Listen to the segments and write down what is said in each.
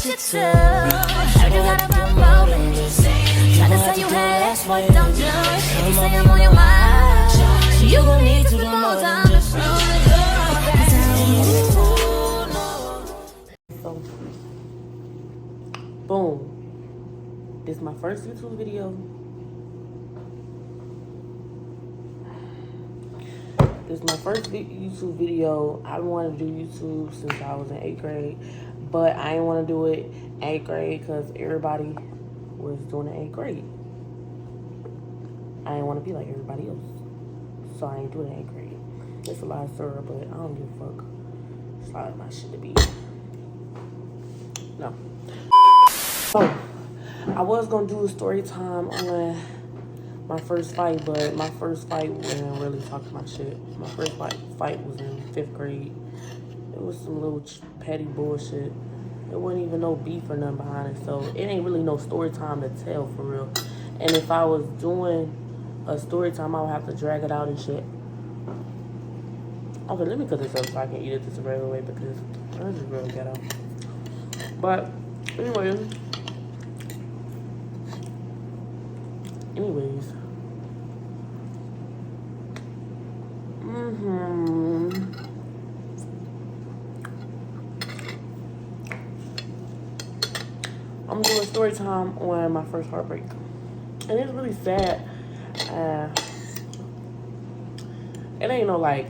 want you to. Heard you got a problem rolling. Try to say you had less, but don't do it. If you say I'm on your mind, you gon' need to put more time to slow it down. So, boom. This is my first YouTube video. This is my first YouTube video. I wanted to do YouTube since I was in 8th grade, but I didn't want to do it 8th grade because everybody was doing it in 8th grade. I didn't want to be like everybody else, so I ain't doing it in 8th grade. It's a lot of syrup, but I don't give a fuck. It's a lot of my shit to be. No. So, I was gonna do a story time on my first fight, but my first fight wasn't really talking my shit. My first fight was in 5th grade. It was some little petty bullshit. There wasn't even no beef or nothing behind it, so it ain't really no story time to tell for real. And if I was doing a story time, I would have to drag it out and shit. Okay, let me cut this up so I can eat it this regular way because I just really ghetto. But anyways, I'm doing story time on my first heartbreak, and it's really sad. It ain't no like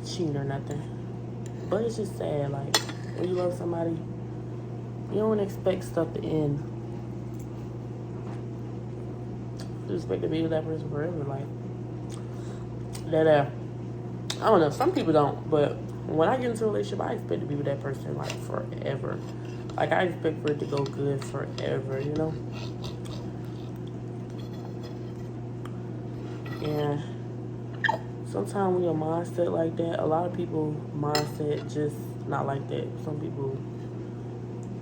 cheating or nothing, but it's just sad. Like when you love somebody, you don't expect stuff to end. You expect to be with that person forever, like that. I don't know. Some people don't, but when I get into a relationship, I expect to be with that person like forever. Like I expect for it to go good forever, you know. And sometimes when your mindset like that, a lot of people mindset just not like that. Some people,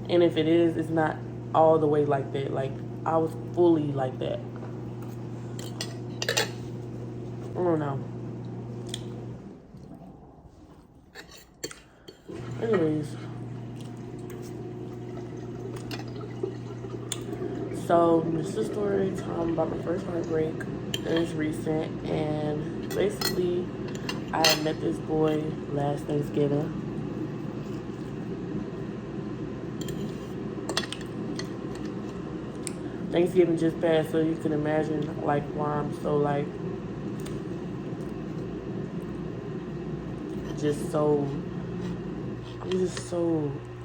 and if it is, it's not all the way like that. Like I was fully like that. I don't know. Anyways, so this is a story time about my first heartbreak, and it's recent. And basically, I had met this boy last Thanksgiving. Thanksgiving just passed, so you can imagine like why I'm so like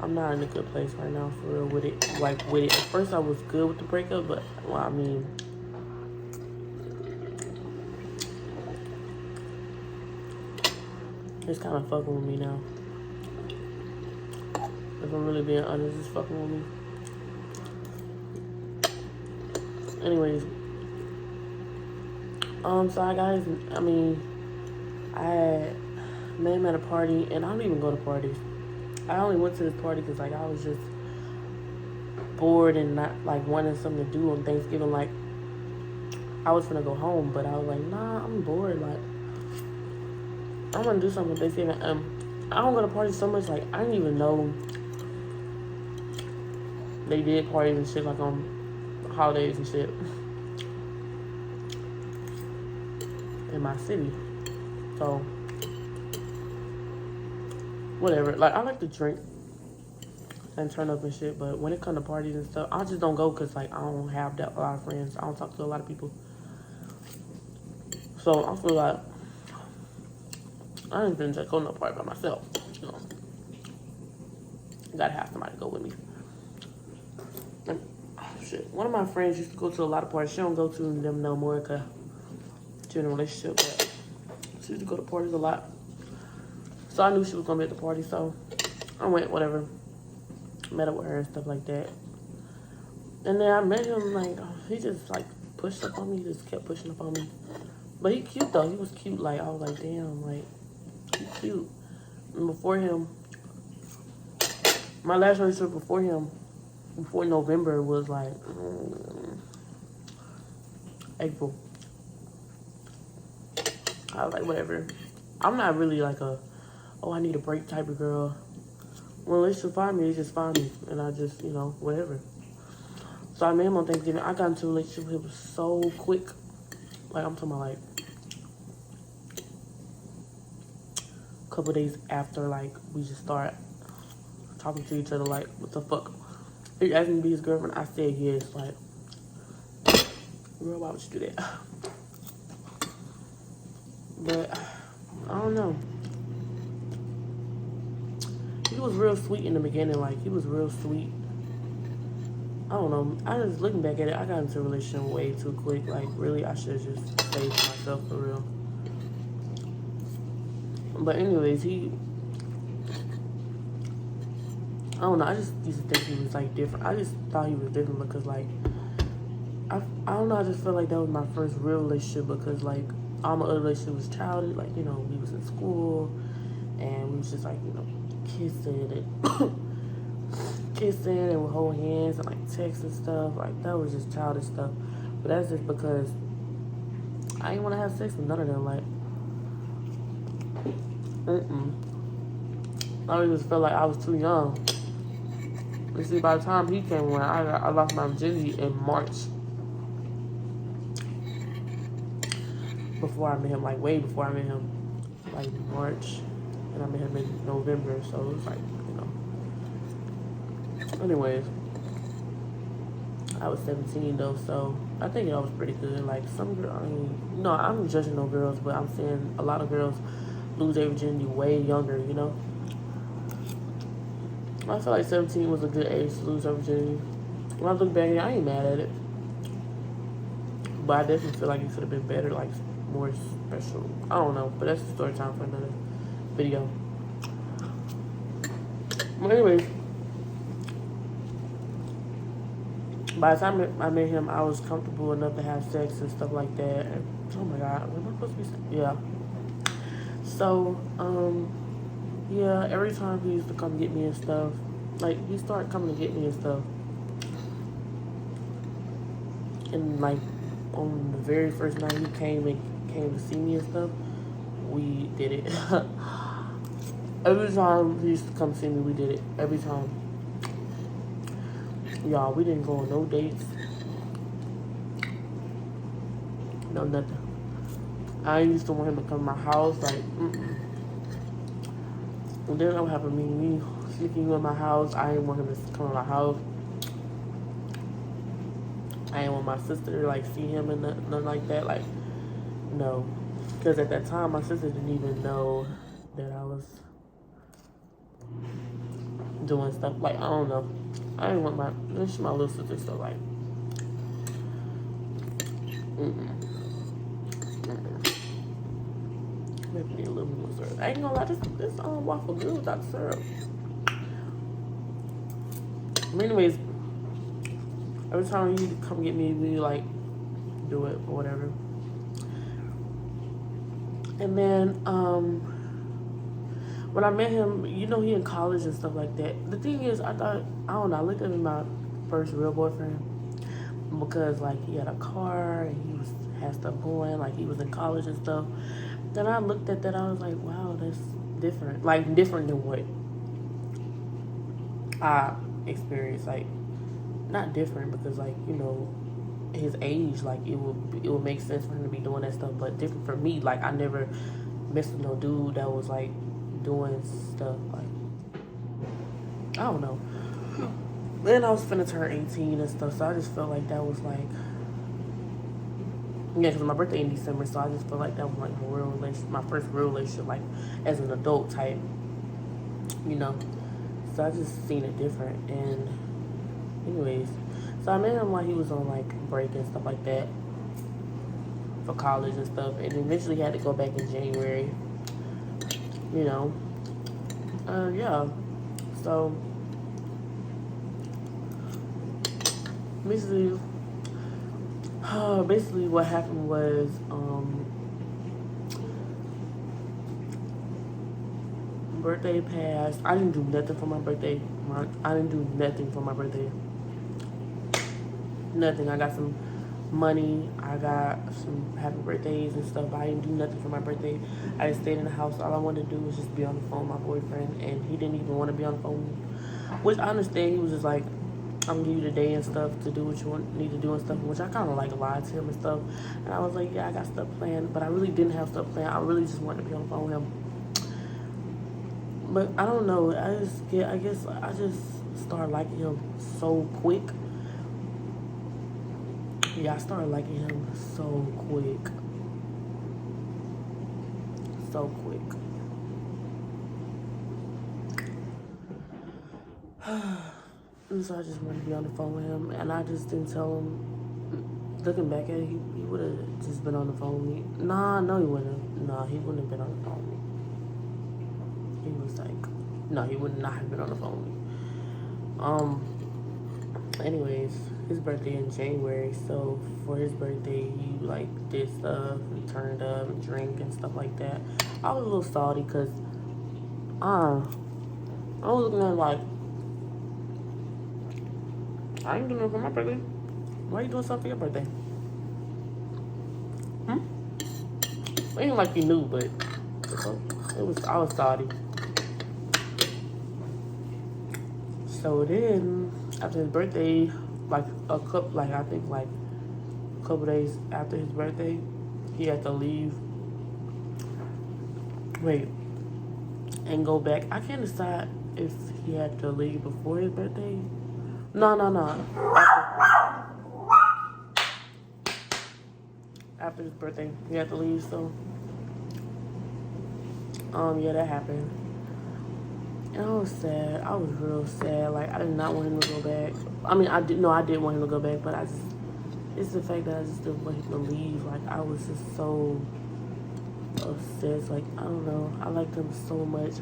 I'm not in a good place right now for real with it. Like with it. At first I was good with the breakup, but well, I mean, it's kind of fucking with me now. If I'm really being honest, it's fucking with me. Anyways, so I had met him at a party, and I don't even go to parties. I only went to this party because like I was just bored and not like wanting something to do on Thanksgiving. Like I was gonna go home, but I was like, nah, I'm bored. Like I want to do something on Thanksgiving. I don't go to parties so much. Like I didn't even know they did parties and shit like on holidays and shit in my city. So whatever. Like I like to drink and turn up and shit, but when it comes to parties and stuff, I just don't go because like I don't have a lot of friends. I don't talk to a lot of people. So I feel like I ain't gonna just go to no party by myself. You know, gotta have somebody to go with me. And, shit, one of my friends used to go to a lot of parties. She don't go to them no more because she's in a relationship, but she used to go to parties a lot. So I knew she was gonna be at the party, so I went, whatever. Met up with her and stuff like that. And then I met him, like, he just, like, pushed up on me. He just kept pushing up on me. But he cute, though. He was cute. Like, I was like, damn, like, he cute. And before him, my last relationship before him, before November, was, like, April. I was like, whatever. I'm not really, like, I need a break type of girl. when relationships find me, they just find me, and I just, you know, whatever. So I met him on Thanksgiving. I got into a relationship. It was so quick. Like, I'm talking about, like, a couple days after, like, we just start talking to each other, like, what the fuck? He asked me to be his girlfriend. I said yes. Like, girl, why would you do that? But, I don't know. He was real sweet in the beginning. Like, he was real sweet. I don't know. I just, looking back at it, I got into a relationship way too quick. Like, really, I should have just stayed for myself, for real. But anyways, I don't know, I just used to think he was, like, different. I just thought he was different because, like, I don't know, I just felt like that was my first real relationship because, like, all my other relationships was childish. Like, you know, we was in school, and we was just, like, you know, kissing and we hold hands and, like, text and stuff. Like, that was just childish stuff. But that's just because I didn't want to have sex with none of them. Like, I just felt like I was too young. You see, by the time he came around, I lost my virginity in March. Before I met him, like, way before I met him. Like, March. And I met him in November, so it was like, you know. Anyways, I was 17 though, so I think that was pretty good. Like, some girl, I mean, no, I'm judging no girls, but I'm saying a lot of girls lose their virginity way younger, you know. I feel like 17 was a good age to lose her virginity. When I look back at it, I ain't mad at it. But I definitely feel like it could have been better, like, more special. I don't know, but that's a story time for another video. But anyways, by the time I met him, I was comfortable enough to have sex and stuff like that. And, oh my God, am I supposed to be saying? Yeah. So, yeah, every time he used to come get me and stuff, like, he started coming to get me and stuff. And, like, on the very first night he came to see me and stuff, we did it. Every time he used to come see me, we did it. Every time. Y'all, we didn't go on no dates. No, nothing. I used to want him to come to my house, like, And then that would happen to me sneaking in my house. I didn't want him to come to my house. I didn't want my sister to, like, see him and nothing like that. Like, no. Because at that time, my sister didn't even know that I was doing stuff. Like, I don't know. I didn't want this is my little sister, so, like, Maybe need a little more syrup. I ain't gonna lie, this waffle good without syrup. But anyways, every time you come get me, we, like, do it or whatever. And then, when I met him, you know, he in college and stuff like that. The thing is, I don't know, I looked at him as my first real boyfriend because, like, he had a car and he had stuff going, like, he was in college and stuff. Then I looked at that, I was like, wow, that's different. Like, different than what I experienced. Like, not different because, like, you know, his age, like, it would make sense for him to be doing that stuff, but different for me. Like, I never messed with no dude that was, like, doing stuff, like, I don't know. Then I was finna turn 18 and stuff, so I just felt like that was, like, yeah, because my birthday in December, so I just felt like that was, like, my first real relationship, like, as an adult type, you know. So I just seen it different. And anyways, so I met him while he was on, like, break and stuff like that for college and stuff, and eventually had to go back in January, you know. Yeah, so basically what happened was, birthday passed. I didn't do nothing for my birthday. Nothing. I got some money. I got some happy birthdays and stuff. But I didn't do nothing for my birthday. I just stayed in the house. All I wanted to do was just be on the phone with my boyfriend, and he didn't even want to be on the phone with me. Which I understand. He was just like, I'm gonna give you the day and stuff to do what you need to do and stuff, which I kind of like lied to him and stuff. And I was like, yeah, I got stuff planned, but I really didn't have stuff planned. I really just wanted to be on the phone with him. But I don't know. I guess I just started liking him so quick. Yeah, I started liking him so quick. So quick. And so I just wanted to be on the phone with him, and I just didn't tell him. Looking back at it, he would have just been on the phone with me. Nah, no, he wouldn't. Nah, he wouldn't have been on the phone with me. He was like, no, he would not have been on the phone with me. Anyways, his birthday in January, so for his birthday, he like did stuff, he turned up and drank and stuff like that. I was a little salty because I was looking at him like, I ain't doing it for my birthday. Why you doing something for your birthday? It ain't like you knew, but I was salty. So then, after his birthday, I think a couple days after his birthday, he had to leave. And go back. I can't decide if he had to leave before his birthday. No. After his birthday, he had to leave. So, yeah, that happened. And I was sad. I was real sad. Like, I did not want him to go back. I mean, I did want him to go back, but it's the fact that I just didn't want him to leave. Like, I was just so upset. Like, I don't know. I liked him so much.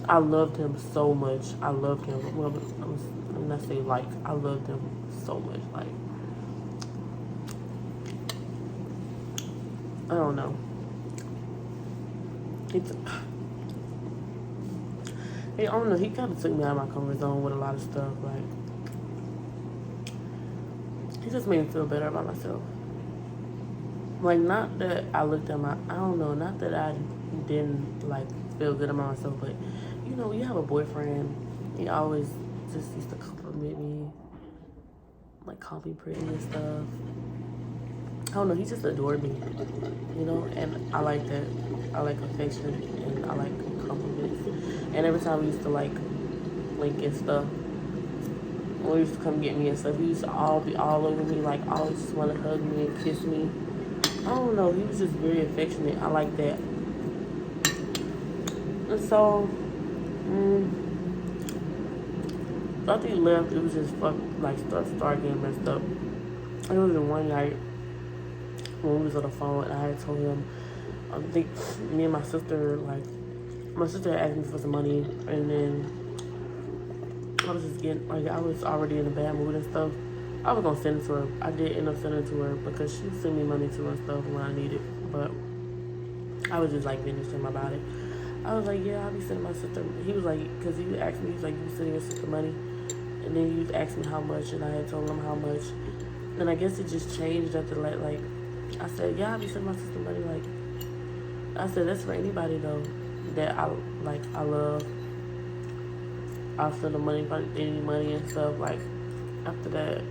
I loved him so much. I loved him. Well, I'm not saying like, I loved him so much. Like, I don't know. I don't know. He kind of took me out of my comfort zone with a lot of stuff. Like, he just made me feel better about myself. Like, not that I looked at I don't know, not that I didn't, like, feel good about myself, but, you know, you have a boyfriend, he always just used to compliment me, like, call me pretty and stuff. I don't know, he just adored me, you know, and I like that. I like affection, and I like compliments. And every time we used to, like, link and stuff, when he used to come get me and stuff, he used to be all over me, like, always just want to hug me and kiss me. I don't know, he was just very affectionate. I like that. And so, after he left, it was just stuff started getting messed up. It was one night when we was on the phone, and I had told him, I think me and my sister had asked me for some money, and then I was just getting, like, I was already in a bad mood and stuff. I was gonna send it to her. I did end up sending it to her because she sent me money to and stuff when I needed, but I was just like being to him about it. I was like, yeah, I'll be sending my sister. He was like, because he asked me, he was like, you sending your sister money? And then he was asking me how much, and I had told him how much. And I guess it just changed after that. Like, I said, yeah, I'll be sending my sister money. Like, I said, that's for anybody though that I love. I'll send them money if I need any money and stuff. Like, after that,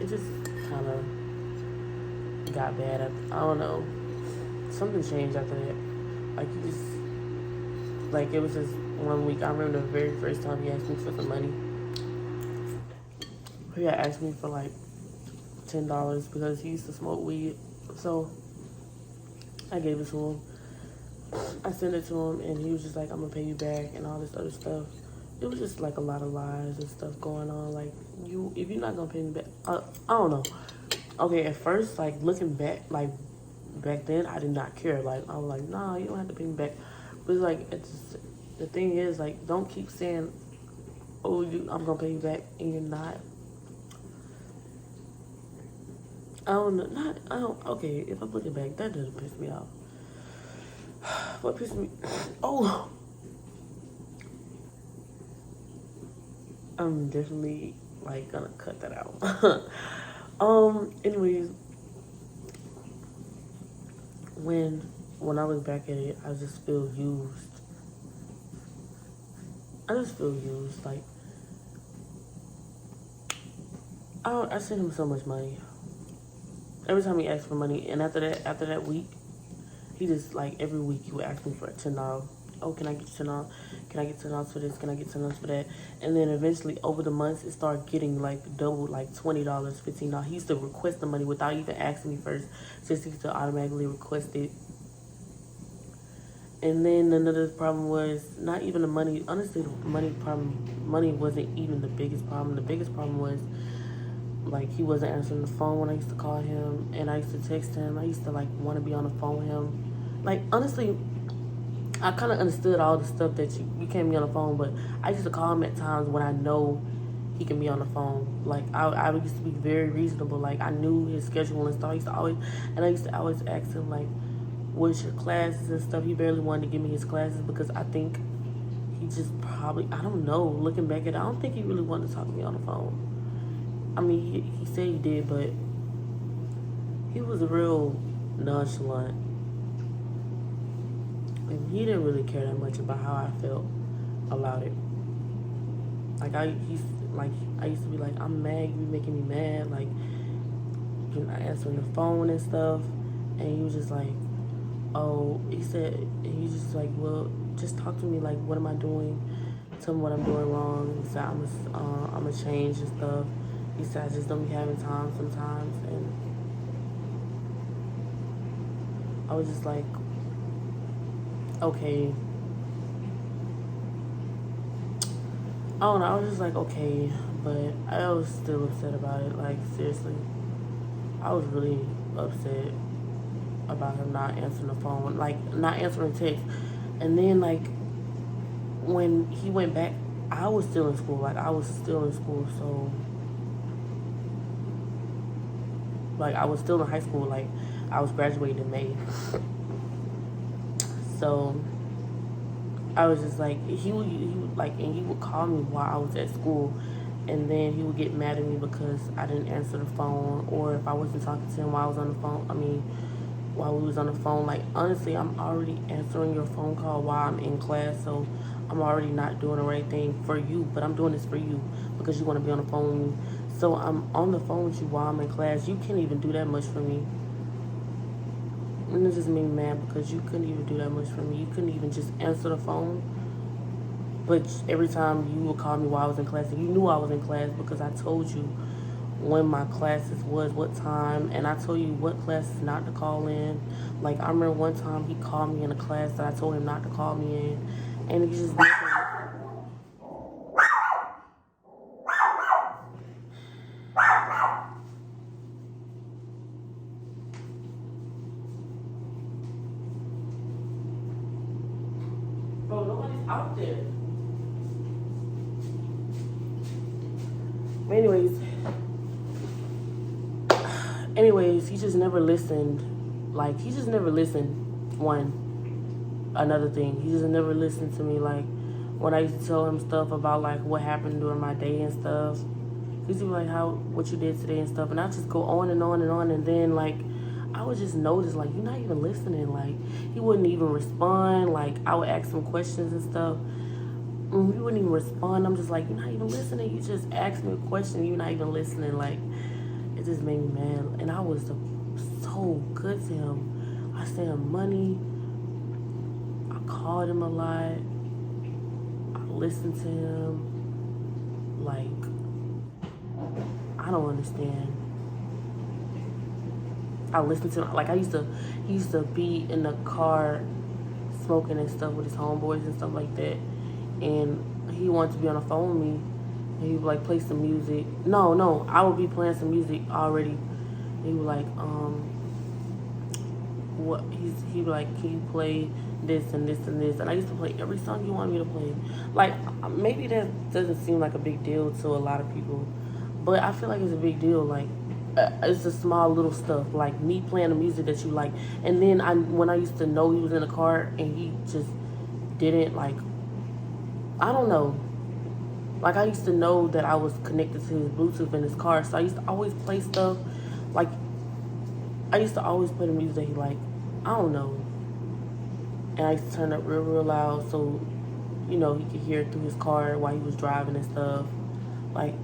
it just kind of got bad. I don't know. Something changed after that. Like, you just, like, it was just 1 week. I remember the very first time he asked me for some money. He had asked me for like $10 because he used to smoke weed. So I gave it to him. I sent it to him, and he was just like, I'm gonna pay you back and all this other stuff. It was just like a lot of lies and stuff going on. Like, if you're not gonna pay me back, I don't know. Okay, at first, like, looking back, like, back then, I did not care. Like, I was like, nah, you don't have to pay me back. But it's like, the thing is, like, don't keep saying, oh, I'm gonna pay you back, and you're not. I don't know. Okay, if I'm looking back, that doesn't piss me off. What pissed me? Oh, I'm definitely like gonna cut that out. Anyways, when I look back at it, I just feel used. I just feel used. Like I sent him so much money. Every time he asked for money, and after that week, he just like every week he would ask me for $10. Oh, can I get $10? Can I get $10 for this? Can I get $10 for that? And then eventually over the months it started getting like double, like $20, $15. He used to request the money without even asking me first, just he used to automatically request it. And then another problem was not even the money. Honestly, the money wasn't even the biggest problem. The biggest problem was like he wasn't answering the phone when I used to call him, and I used to text him. I used to like want to be on the phone with him. Like honestly, I kind of understood all the stuff that you can't be on the phone, but I used to call him at times when I know he can be on the phone. Like I used to be very reasonable. Like I knew his schedule and stuff. I used to always ask him like, what's your classes and stuff. He barely wanted to give me his classes because I think he just probably, I don't know, looking back at it, I don't think he really wanted to talk to me on the phone. I mean, he said he did, but he was real nonchalant. And he didn't really care that much about how I felt about it. Like I used to be like, I'm mad, you making me mad, like you're not answering the phone and stuff. And he was just like, oh, he just like, well, just talk to me, like, what am I doing? Tell me what I'm doing wrong. He said, I'm gonna change and stuff. He said, I just don't be having time sometimes. And I was just like, okay. I don't know, I was just like, okay. But I was still upset about it. Like, seriously. I was really upset about him not answering the phone, like not answering text. And then like when he went back, I was still in school. So like I was still in high school. Like I was graduating in May. So I was just like, he would call me while I was at school, and then he would get mad at me because I didn't answer the phone, or if I wasn't talking to him while I was on the phone. While we was on the phone, like honestly, I'm already answering your phone call while I'm in class, so I'm already not doing the right thing for you, but I'm doing this for you because you want to be on the phone with me. So I'm on the phone with you while I'm in class. You can't even do that much for me. And it just made me mad because you couldn't even do that much for me. You couldn't even just answer the phone. But every time you would call me while I was in class, and you knew I was in class because I told you when my classes was, what time, and I told you what classes not to call in. Like I remember one time he called me in a class that I told him not to call me in, and he just did that. Bro, nobody's out there. Anyways, he just never listened. Like, he just never listened. Another thing, he just never listened to me. Like, when I used to tell him stuff about, like, what happened during my day and stuff, he used to be like, what you did today and stuff. And I just go on and on and on. And then, like, I would just notice, like, you're not even listening. Like, he wouldn't even respond. Like, I would ask him questions and stuff. And he wouldn't even respond. I'm just like, you're not even listening. You just asked me a question. You're not even listening. Like, it just made me mad. And I was so good to him. I sent him money. I called him a lot. I listened to him. Like, I don't understand. I listened to him. Like, he used to be in the car smoking and stuff with his homeboys and stuff like that. And he wanted to be on the phone with me. And he would like play some music. No, I would be playing some music already. And he would like, he'd be like, can you play this and this and this? And I used to play every song you wanted me to play. Like, maybe that doesn't seem like a big deal to a lot of people, but I feel like it's a big deal. Like, it's the small little stuff, like me playing the music that you like. And then when I used to know he was in the car and he just didn't, like, I don't know. Like, I used to know that I was connected to his Bluetooth in his car, so I used to always play stuff. Like, I used to always play the music that he liked. I don't know. And I used to turn up real, real loud so, you know, he could hear it through his car while he was driving and stuff. Like,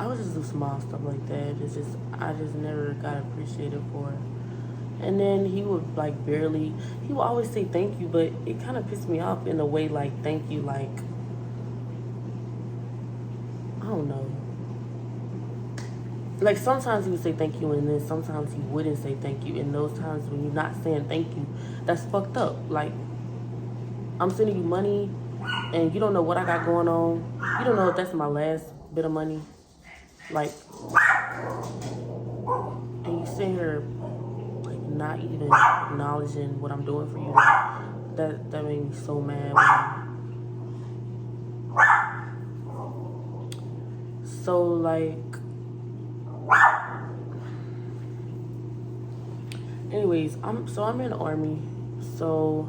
I would just do small stuff like that. It's just, I just never got appreciated for it. And then he would like barely, he would always say thank you, but it kind of pissed me off in a way like thank you, like, I don't know. Like sometimes he would say thank you and then sometimes he wouldn't say thank you. And those times when you're not saying thank you, that's fucked up. Like, I'm sending you money and you don't know what I got going on. You don't know if that's my last bit of money. Like, and you sit here like not even acknowledging what I'm doing for you. That made me so mad. So like, anyways, I'm in the Army. So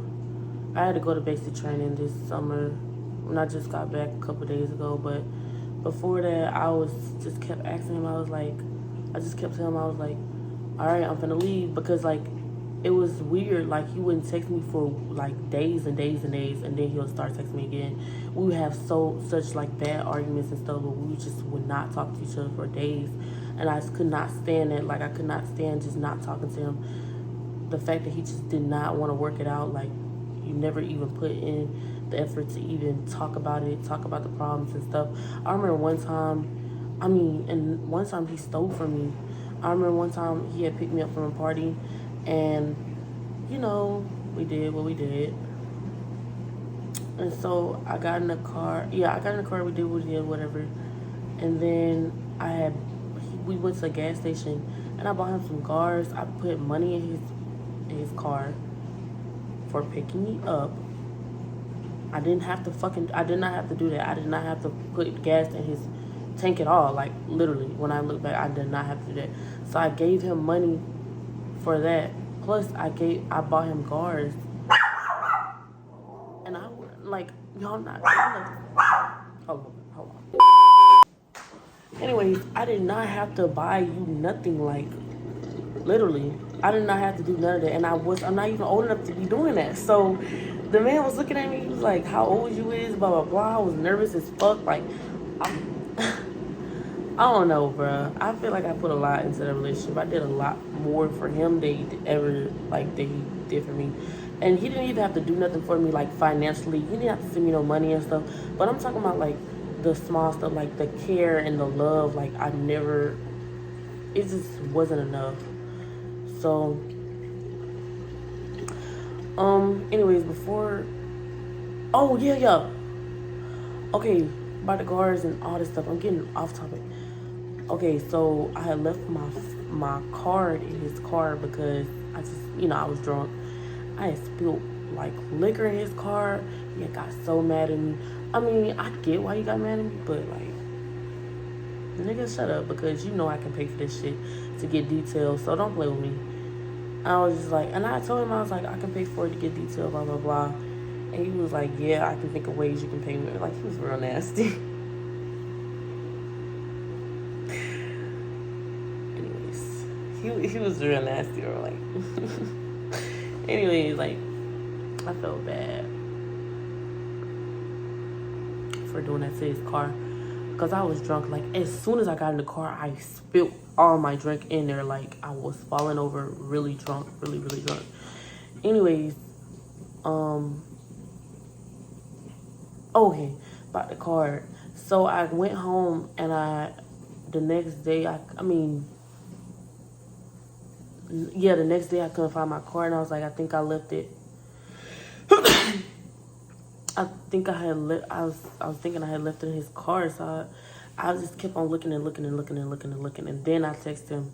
I had to go to basic training this summer when I just got back a couple days ago. But before that, I was just kept asking him. I just kept telling him, I was like, all right, I'm finna leave, because like it was weird. Like, he wouldn't text me for like days and days and days, and then he'll start texting me again. We would have such like bad arguments and stuff, but we just would not talk to each other for days, and I just could not stand it. Like, I could not stand just not talking to him. The fact that he just did not want to work it out, like, you never even put in the effort to even talk about it, talk about the problems and stuff. I remember one time he stole from me. I remember one time he had picked me up from a party, and, you know, we did what we did. And so I got in the car. Yeah, I got in the car, we did what we did, whatever. And then we went to a gas station, and I bought him some guards. I put money in his car for picking me up. I did not have to do that. I did not have to put gas in his tank at all. Like, literally, when I look back, I did not have to do that. So I gave him money for that. Plus, I bought him guards. And I, like, y'all not, hold on. Anyways, I did not have to buy you nothing, like, literally. I did not have to do none of that. And I'm not even old enough to be doing that. So the man was looking at me, he was like, how old you is, blah, blah, blah. I was nervous as fuck. Like, I don't know, bruh. I feel like I put a lot into the relationship. I did a lot more for him than he did for me. And he didn't even have to do nothing for me, like, financially. He didn't have to send me no money and stuff. But I'm talking about, like, the small stuff, like the care and the love. Like, it just wasn't enough. So, anyways, okay, about the guards and all this stuff, I'm getting off topic. Okay, so I had left my card in his car because I just, I was drunk. I had spilled like liquor in his car. He had got so mad at me. I mean, I get why he got mad at me, but like, nigga, shut up, because I can pay for this shit to get details, so don't play with me. I was just like, and I told him, I was like, I can pay for it to get details, blah, blah, blah. And he was like, yeah, I can think of ways you can pay me. Like, he was real nasty. Anyways, he was real nasty, or like, anyways, like, I felt bad for doing that to his car. Because I was drunk. Like, as soon as I got in the car, I spilled all my drink in there. Like, I was falling over really drunk. Really, really drunk. Anyways, okay, about the card. So I went home, and the next day I couldn't find my card, and I was like, I think I left it. I was thinking I had left it in his car, so I just kept on looking, and then I texted him,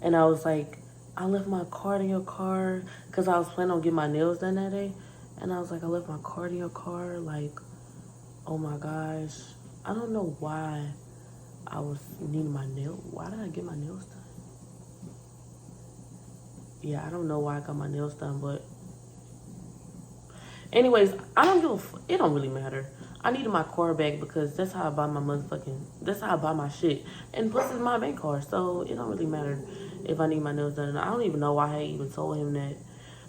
and I was like, I left my card in your car, because I was planning on getting my nails done that day, and I was like, I left my card in your car, like, oh my gosh, I don't know why I was needing my nails. Why did I get my nails done? Yeah, I don't know why I got my nails done, but Anyways, I don't give it don't really matter. I needed my car back because that's how I buy that's how I buy my shit. And plus it's my bank card, so it don't really matter if I need my nails done. I don't even know why I even told him that.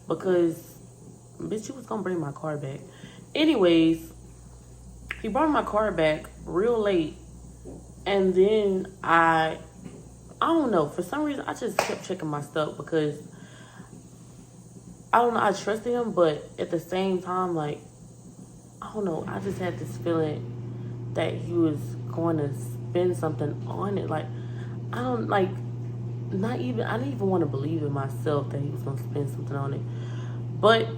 Because, bitch, you was gonna bring my car back. Anyways, he brought my car back real late. And then I don't know, for some reason, I just kept checking my stuff because, I don't know, I trusted him, but at the same time, like, I don't know, I just had this feeling that he was going to spend something on it. Like, I don't, like, I didn't even want to believe in myself that he was going to spend something on it. But,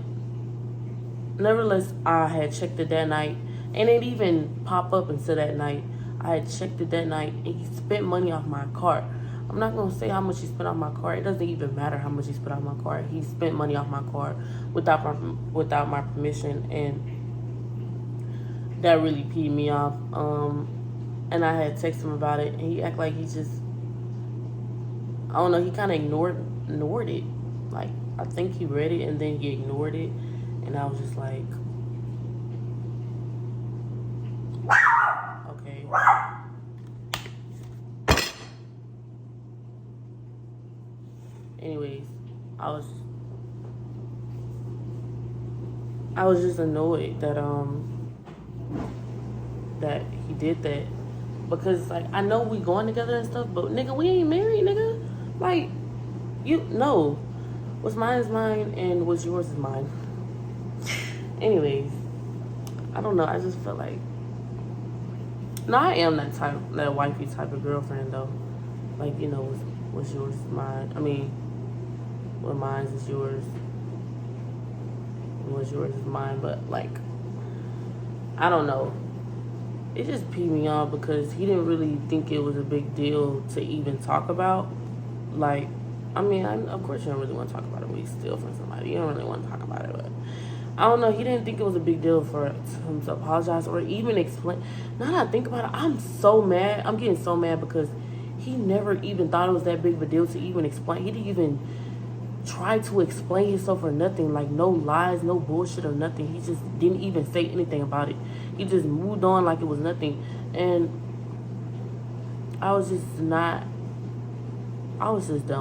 nevertheless, I had checked it that night, and it even popped up until that night. I had checked it that night, and he spent money off my card. I'm not going to say how much he spent off my card. It doesn't even matter how much he spent off my card. He spent money off my card without my permission, and that really peed me off. And I had texted him about it, and he acted like he just, I don't know, he kind of ignored it. Like, I think he read it, and then he ignored it, and I was just like, okay. Anyways, I was just annoyed that he did that, because like I know we going together and stuff, but nigga, we ain't married, nigga. Like, you know, what's mine is mine, and what's yours is mine. Anyways, I don't know. I just felt like, no, I am that wifey type of girlfriend though. Like, you know, what's yours is mine. I mean, what mine is yours, and what's yours is mine. But like, I don't know. It just peed me off because he didn't really think it was a big deal to even talk about. Like, I mean, of course you don't really want to talk about it when you steal from somebody. You don't really want to talk about it, but I don't know. He didn't think it was a big deal for him to apologize or even explain. Now that I think about it, I'm so mad. I'm getting so mad because he never even thought it was that big of a deal to even explain. He didn't even try to explain himself or nothing. Like, no lies, no bullshit or nothing. He just didn't even say anything about it. He just moved on like it was nothing. And I was just done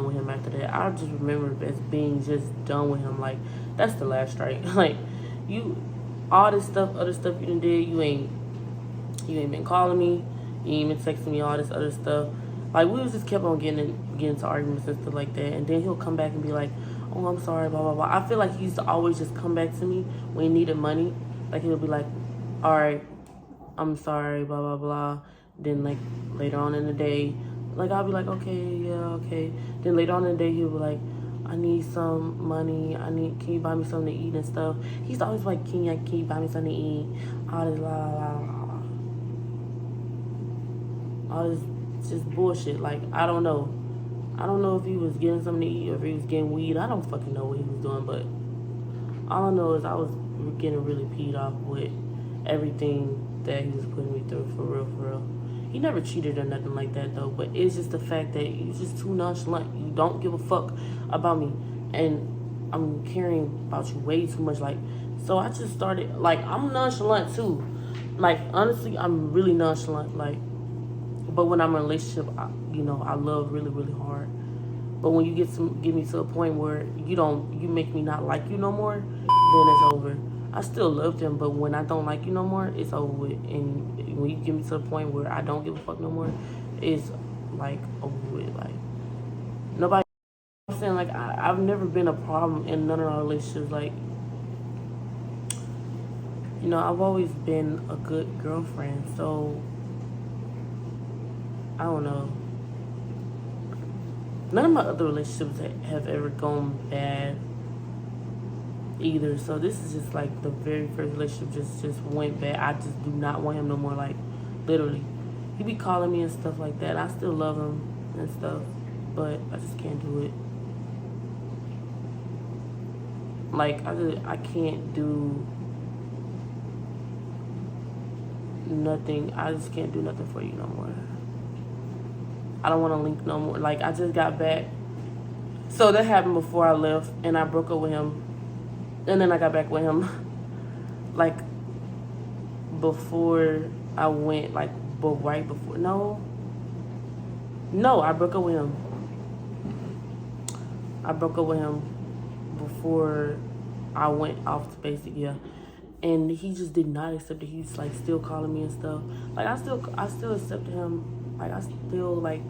with him after that. I just remember as being just done with him. Like, that's the last strike. Like, all this stuff, other stuff you done did, you ain't been calling me, you ain't been texting me, all this other stuff. Like, we was just kept on getting into arguments and stuff like that. And then he'll come back and be like, oh, I'm sorry, blah, blah, blah. I feel like he used to always just come back to me when he needed money. Like, he'll be like, all right, I'm sorry, blah, blah, blah. Then, like, later on in the day, like, I'll be like, okay, yeah, okay. Then later on in the day, he'll be like, I need some money. Can you buy me something to eat and stuff? He's always like, can you buy me something to eat? All this, la, la, la. All this just bullshit. Like, I don't know. I don't know if he was getting something to eat or if he was getting weed. I don't fucking know what he was doing, but all I know is I was getting really peed off with everything that he was putting me through, for real, for real. He never cheated or nothing like that, though, but it's just the fact that you're just too nonchalant. You don't give a fuck about me, and I'm caring about you way too much. Like, so I just started, like, I'm nonchalant, too. Like, honestly, I'm really nonchalant, like, but when I'm in a relationship, I love really, really hard. But when you get me to a point where you make me not like you no more, then it's over. I still loved him, but when I don't like you no more, it's over with. And when you get me to the point where I don't give a fuck no more, it's like over with. Like, nobody. I'm saying, like, I've never been a problem in none of our relationships. Like, I've always been a good girlfriend, so I don't know. None of my other relationships have ever gone bad either. So this is just like the very first relationship just went bad. I just do not want him no more. Like, literally, he be calling me and stuff like that. I still love him and stuff, but I just can't do it. Like, I can't do nothing. I just can't do nothing for you no more. I don't want to link no more. Like, I just got back. So that happened before I left, and I broke up with him. And then I got back with him. like before I went, like, but right before, no, I broke up with him. I broke up with him before I went off to basic, yeah. And he just did not accept it. He's like still calling me and stuff. Like I still accepted him. Like I still like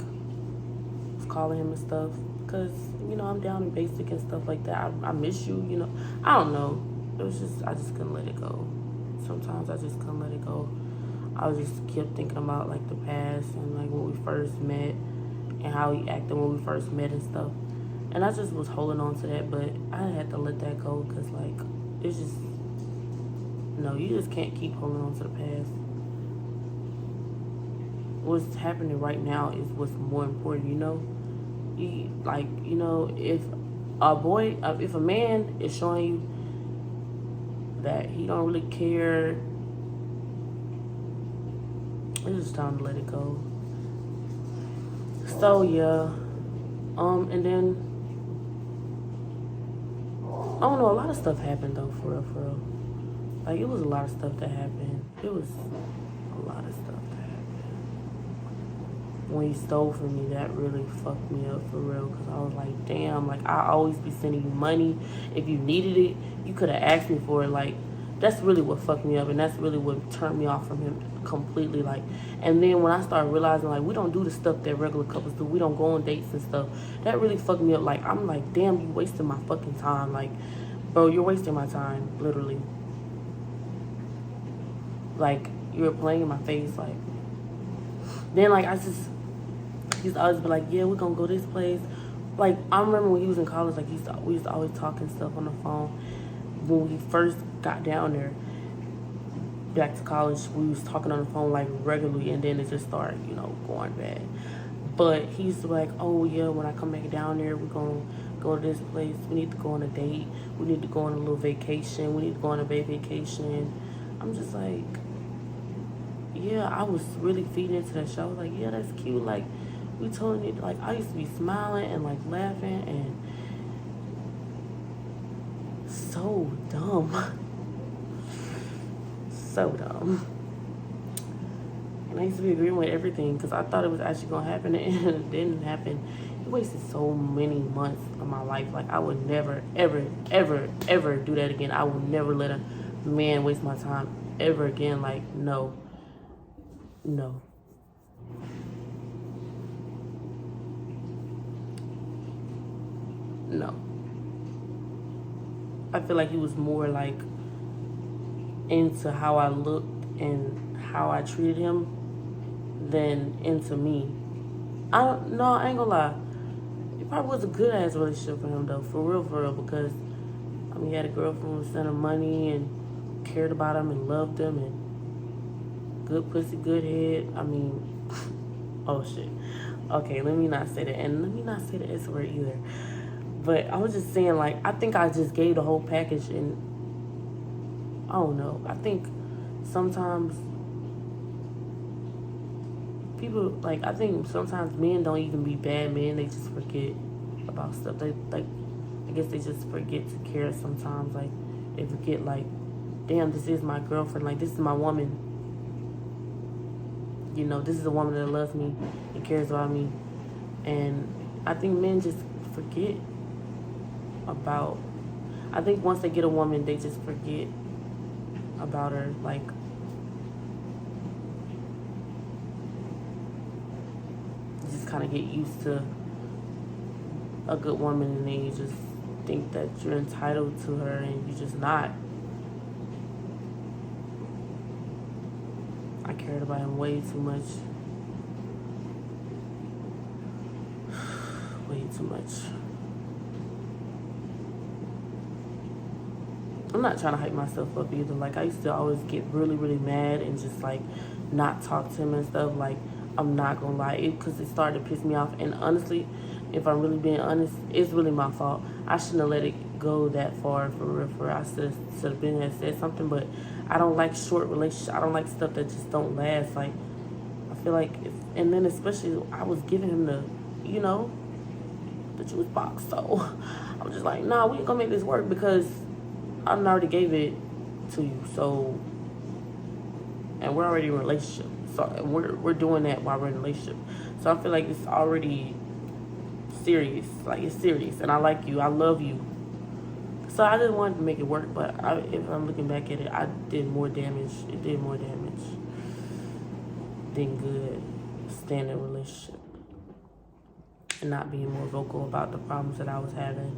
was calling him and stuff. Cause, you know, I'm down in basic and stuff like that. I miss you, you know. I don't know. It was just, I just couldn't let it go. Sometimes I just couldn't let it go. I was just kept thinking about like the past and like when we first met and how he acted when we first met and stuff. And I just was holding on to that, but I had to let that go because like it's just, no, you just can't keep holding on to the past. What's happening right now is what's more important, you know? You, like, you know, if a man is showing you that he don't really care, it's just time to let it go. So yeah, and then I don't know, a lot of stuff happened though, for real. Like it was a lot of stuff that happened. It was a lot of stuff that happened. When he stole from me, that really fucked me up for real. Cause I was like, damn, like I always be sending you money. If you needed it, you could have asked me for it. Like that's really what fucked me up, and that's really what turned me off from him completely. Like, and then when I started realizing like we don't do the stuff that regular couples do, we don't go on dates and stuff, that really fucked me up. Like I'm like, damn, you wasted my fucking time. Like, bro, you're wasting my time, literally. Like you were playing in my face. Like then like I just used to always be like, yeah, we're gonna go this place. Like I remember when he was in college, like we used to always talk and stuff on the phone. When we first got down there back to college, we was talking on the phone like regularly, and then it just started, you know, going bad. But he used to be like, oh yeah, when I come back down there, we're gonna go to this place, we need to go on a date, we need to go on a little vacation, we need to go on a big vacation. I'm just like, yeah, I was really feeding into that show. I was like, yeah, that's cute. Like, we told you, like, I used to be smiling and, like, laughing and so dumb. So dumb. And I used to be agreeing with everything because I thought it was actually going to happen, and it didn't happen. He wasted so many months of my life. Like, I would never, ever, ever, ever do that again. I would never let a man waste my time ever again. Like, no. No. No. I feel like he was more like into how I looked and how I treated him than into me. I ain't gonna lie. It probably was a good ass relationship for him though, for real, because I mean he had a girlfriend who sent him money and cared about him and loved him and good pussy, good head. I mean, oh shit. Okay, let me not say that. And let me not say the S word either. But I was just saying, like, I think I just gave the whole package, and I don't know. I think sometimes people, like, I think sometimes men don't even be bad men. They just forget about stuff. They, like, I guess they just forget to care sometimes. Like, they forget, like, damn, this is my girlfriend. Like, this is my woman. You know, this is a woman that loves me and cares about me. And I think men just forget about, I think once they get a woman, they just forget about her. Like, you just kind of get used to a good woman, and then you just think that you're entitled to her, and you're just not. I cared about him way too much. Way too much. I'm not trying to hype myself up either. Like, I used to always get really, really mad and just, like, not talk to him and stuff. Like, I'm not gonna lie. Because it started to piss me off. And honestly, if I'm really being honest, it's really my fault. I shouldn't have let it go that far, for real. I should have been there and said something, but I don't like short relationships. I don't like stuff that just don't last. Like, I feel like, and then especially, I was giving him the, you know, the juice box. So, I was just like, nah, we ain't gonna make this work because I already gave it to you. So, and we're already in a relationship. So and we're doing that while we're in a relationship. So I feel like it's already serious. Like it's serious, and I like you. I love you. So I just wanted to make it work, but if I'm looking back at it, I did more damage. It did more damage than good. Staying in a relationship and not being more vocal about the problems that I was having,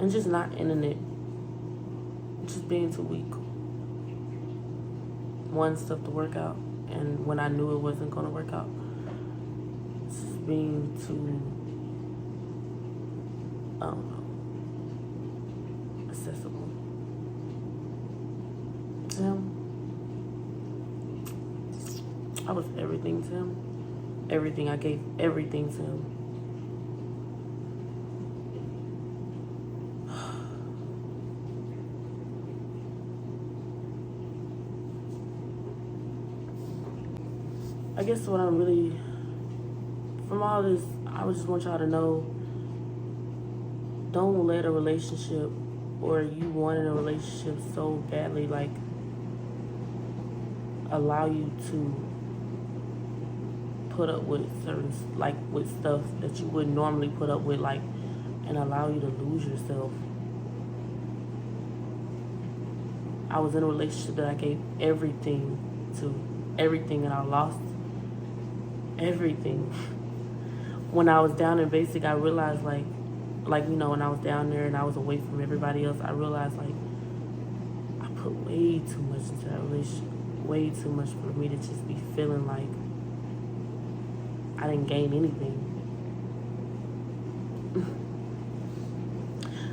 and just not ending it. Just being too weak. Wanting stuff to work out, and when I knew it wasn't going to work out, just being too, I don't know, accessible to him. I was everything to him. Everything. I gave everything to him. I guess what I'm really, from all this, I would just want y'all to know, don't let a relationship, or you wanting a relationship so badly, like, allow you to put up with certain, like, with stuff that you wouldn't normally put up with, like, and allow you to lose yourself. I was in a relationship that I gave everything to, everything, and I lost everything. When I was down in basic, I realized, like, you know, when I was down there and I was away from everybody else, I realized, like, I put way too much into that relationship. Way too much for me to just be feeling like I didn't gain anything.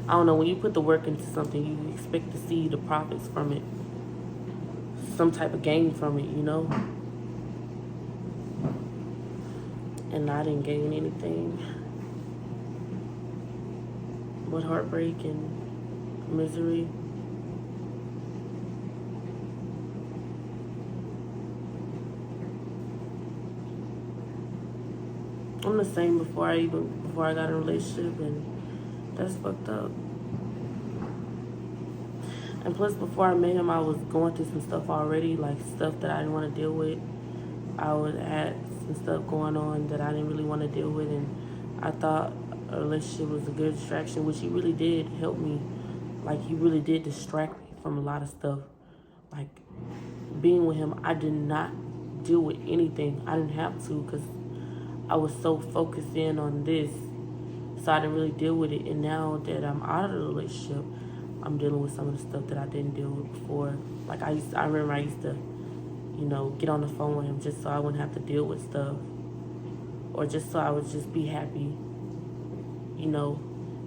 I don't know, when you put the work into something, you expect to see the profits from it. Some type of gain from it, you know? And I didn't gain anything but heartbreak and misery. I'm the same before I got in a relationship, and that's fucked up. And plus, before I met him, I was going through some stuff already, like stuff that I didn't want to deal with. I had some stuff going on that I didn't really want to deal with, and I thought a relationship was a good distraction, which he really did help me. Like, he really did distract me from a lot of stuff. Like, being with him, I did not deal with anything. I didn't have to, because I was so focused in on this, so I didn't really deal with it. And now that I'm out of the relationship, I'm dealing with some of the stuff that I didn't deal with before. Like, I remember I used to, you know, get on the phone with him just so I wouldn't have to deal with stuff, or just so I would just be happy, you know,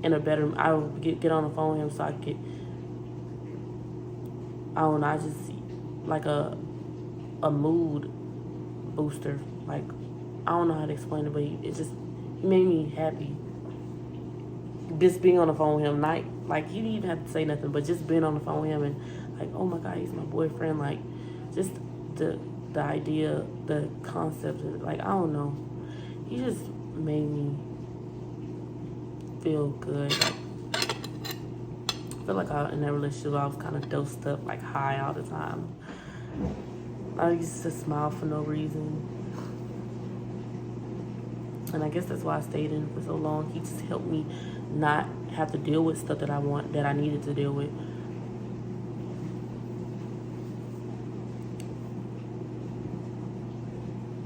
in a better, I would get on the phone with him so I could, I don't know, I just, like a mood booster. Like, I don't know how to explain it, but it just made me happy. Just being on the phone with him, like he didn't even have to say nothing, but just being on the phone with him and like, oh my God, he's my boyfriend. Like, just the idea, the concept of, like, I don't know. He just made me feel good. Like, I feel like in that relationship, I was kind of dosed up, like high all the time. I used to smile for no reason. And I guess that's why I stayed in for so long. He just helped me not have to deal with stuff that I needed to deal with.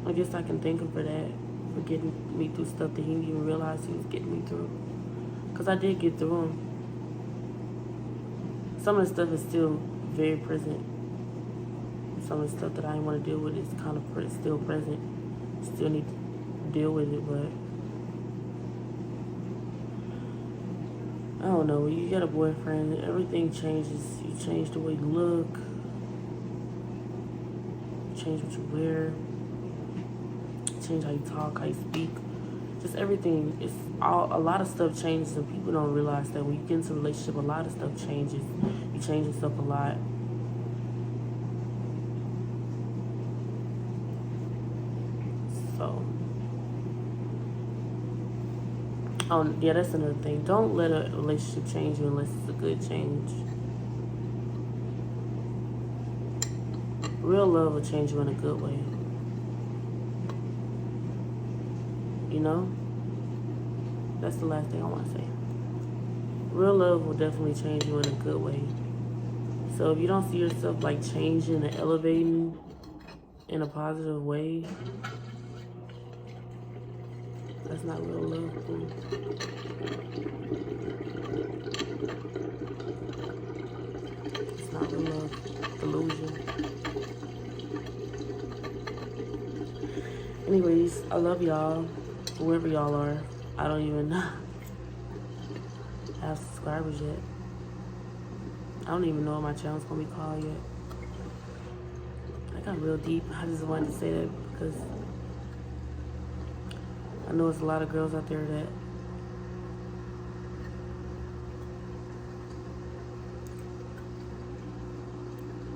I guess I can thank him for that, for getting me through stuff that he didn't even realize he was getting me through. Because I did get through him. Some of the stuff is still very present. Some of the stuff that I didn't want to deal with is kind of still present. Still need to deal with it, but I don't know. When you get a boyfriend, everything changes. You change the way you look, you change what you wear, you change how you talk, how you speak. Just everything. A lot of stuff changes, and people don't realize that when you get into a relationship, a lot of stuff changes. You change yourself a lot. So, yeah, that's another thing. Don't let a relationship change you unless it's a good change. Real love will change you in a good way. You know? That's the last thing I want to say. Real love will definitely change you in a good way. So if you don't see yourself like changing and elevating in a positive way, that's not real love. Boo. It's not real love. Delusion. Anyways, I love y'all. Whoever y'all are. I don't even have subscribers yet. I don't even know what my channel's gonna be called yet. I got real deep. I just wanted to say that because I know it's a lot of girls out there that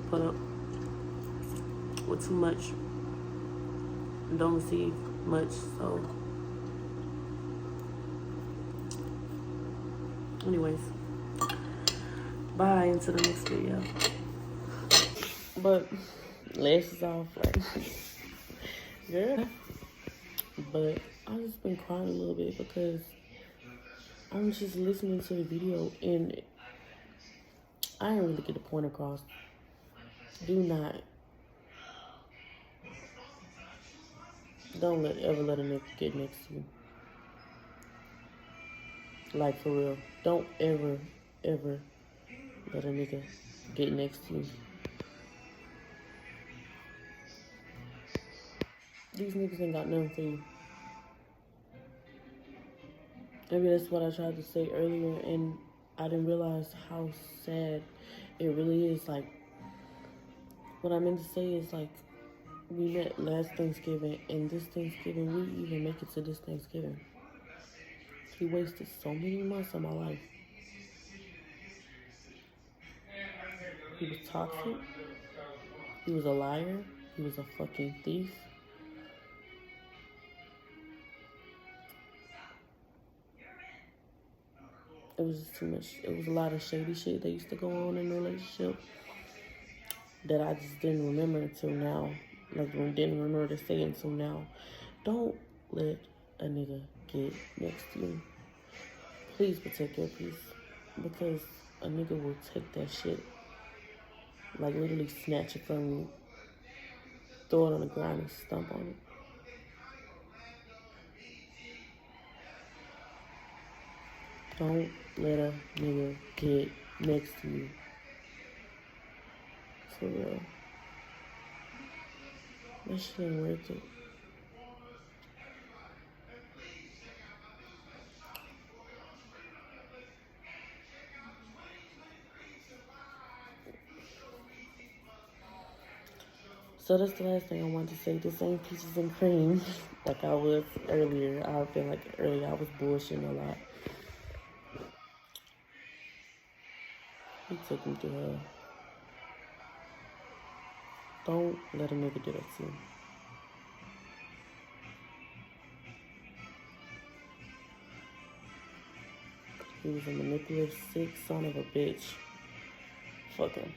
put up with too much and don't receive much. So anyways, bye until the next video. But lashes off, like, girl. But I've just been crying a little bit because I'm just listening to the video and I didn't really get the point across. Don't ever let a nigga get next to you. Like, for real. Don't ever let a nigga get next to you. These niggas ain't got nothing for you. Maybe that's what I tried to say earlier, and I didn't realize how sad it really is. Like, what I meant to say is, like, we met last Thanksgiving, and this Thanksgiving, we didn't even make it to this Thanksgiving. He wasted so many months of my life. He was toxic. He was a liar. He was a fucking thief. It was just too much. It was a lot of shady shit that used to go on in the relationship that I just didn't remember until now. Like, I didn't remember to say until now. Don't let a nigga get next to you. Please protect your peace. Because a nigga will take that shit. Like, literally snatch it from you. Throw it on the ground and stomp on it. Don't let a nigga get next to you. For real. That shit ain't worth it. So that's the last thing I wanted to say. This ain't peaches and cream like I was earlier. I feel like earlier I was bullshitting a lot. He took me to hell. Don't let a nigga do that to you. He was a manipulative, sick son of a bitch. Fuck him.